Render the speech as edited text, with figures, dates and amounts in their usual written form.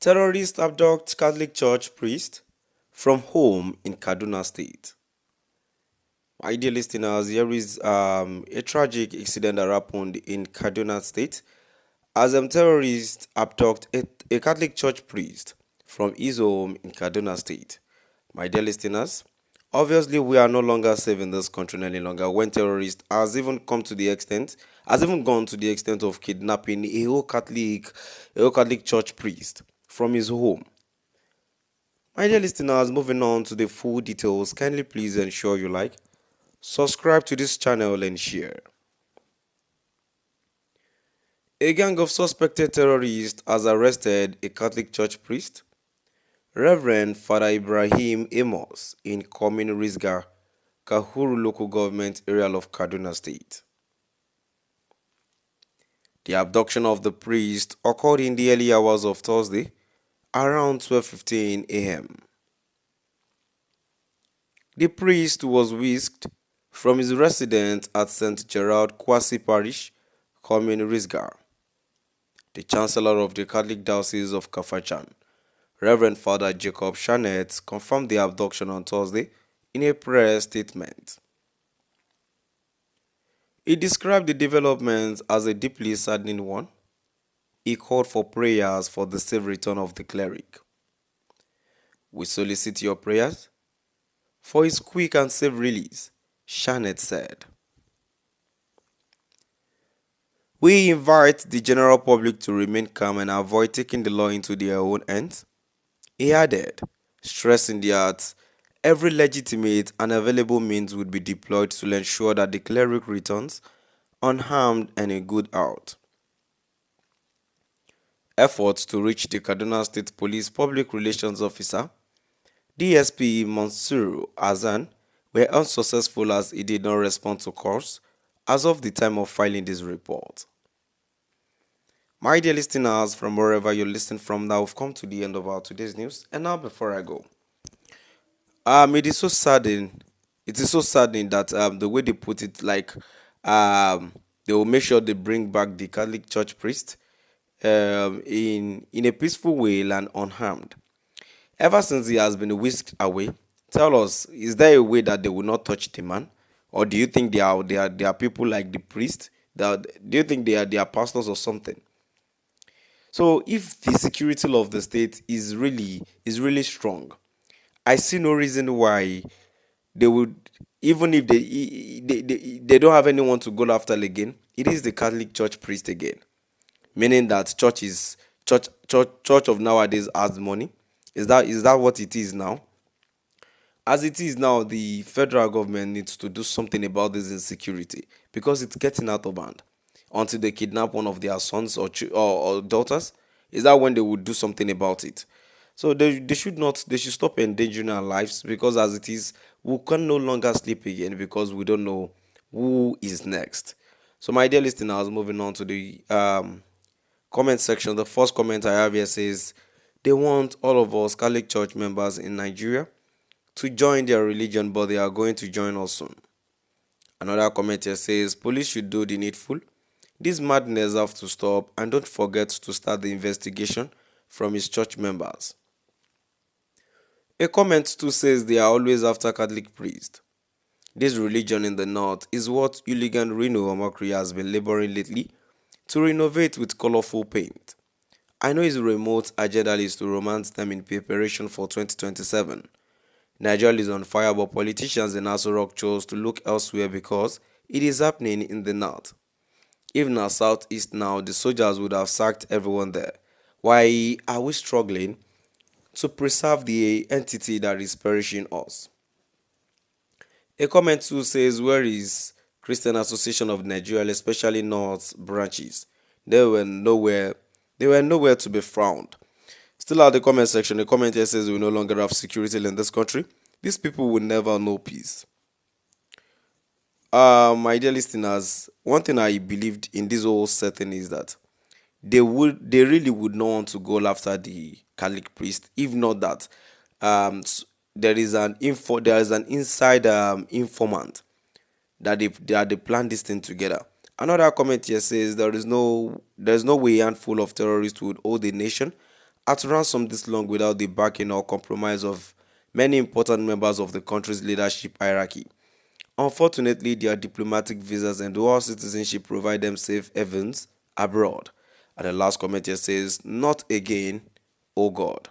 Terrorists abduct Catholic Church priest from home in Kaduna State. My dear listeners, here is a tragic incident that happened in Kaduna State as terrorists abduct a Catholic Church priest from his home in Kaduna State. My dear listeners, obviously we are no longer safe in this country any longer when terrorists has even gone to the extent of kidnapping a whole Catholic Church priest from his home. My dear listeners, moving on to the full details, kindly please ensure you like, subscribe to this channel and share. A gang of suspected terrorists has arrested a Catholic Church priest, Reverend Father Ibrahim Amos, in Komin Rizga, Kahuru local government area of Kaduna State. The abduction of the priest occurred in the early hours of Thursday around 12:15 a.m. The priest was whisked from his residence at St. Gerard Kwasi Parish, Komin Rizga. The Chancellor of the Catholic Diocese of Kafachan, Reverend Father Jacob Shanet, confirmed the abduction on Thursday in a press statement. He described the development as a deeply saddening one. He called for prayers for the safe return of the cleric. We solicit your prayers for his quick and safe release, Shanet said. We invite the general public to remain calm and avoid taking the law into their own hands, he added, stressing that every legitimate and available means would be deployed to ensure that the cleric returns unharmed and in good health. Efforts to reach the Kaduna State Police Public Relations Officer, DSP Mansur Azan, were unsuccessful as he did not respond to calls as of the time of filing this report. My dear listeners, from wherever you're listening from now, we've come to the end of our today's news. And now, before I go, it is so saddening. It is so saddening that the way they put it, they will make sure they bring back the Catholic Church priest in a peaceful way and unharmed. Ever since he has been whisked away, tell us, is there a way that they will not touch the man, or do you think they are people like the priest? Do you think they are pastors or something? So if the security law of the state is really strong, I see no reason why they would, even if they don't have anyone to go after again. It is the Catholic Church priest again, meaning that church of nowadays has money. Is that what it is now? As it is now, the federal government needs to do something about this insecurity because it's getting out of hand. Until they kidnap one of their sons or daughters, is that when they would do something about it? So they should stop endangering our lives because as it is, we can no longer sleep again because we don't know who is next. So my dear listeners, moving on to the comment section. The first comment I have here says they want all of us Catholic Church members in Nigeria to join their religion, but they are going to join us soon. Another comment here says police should do the needful. This madness have to stop and don't forget to start the investigation from his church members. A comment too says they are always after Catholic priests. This religion in the north is what hooligan Reno Omakri has been laboring lately to renovate with colorful paint. I know his remote agenda is to romance them in preparation for 2027. Nigeria is on fire, but politicians in Aso Rock chose to look elsewhere because it is happening in the north. If not southeast now, the soldiers would have sacked everyone there. Why are we struggling to preserve the entity that is perishing us? A comment too says, where is Christian Association of Nigeria, especially North branches? They were nowhere. They were nowhere to be found. Still at the comment section, the comment here says we no longer have security in this country. These people will never know peace. My dear listeners, one thing I believed in this whole setting is that they really would not want to go after the Catholic priest, if not that there is an inside informant that they plan this thing together. Another comment here says there is no way a handful of terrorists would hold a nation at ransom this long without the backing or compromise of many important members of the country's leadership hierarchy. Unfortunately, their diplomatic visas and dual citizenship provide them safe havens abroad. And the last comment here says, "Not again, oh God."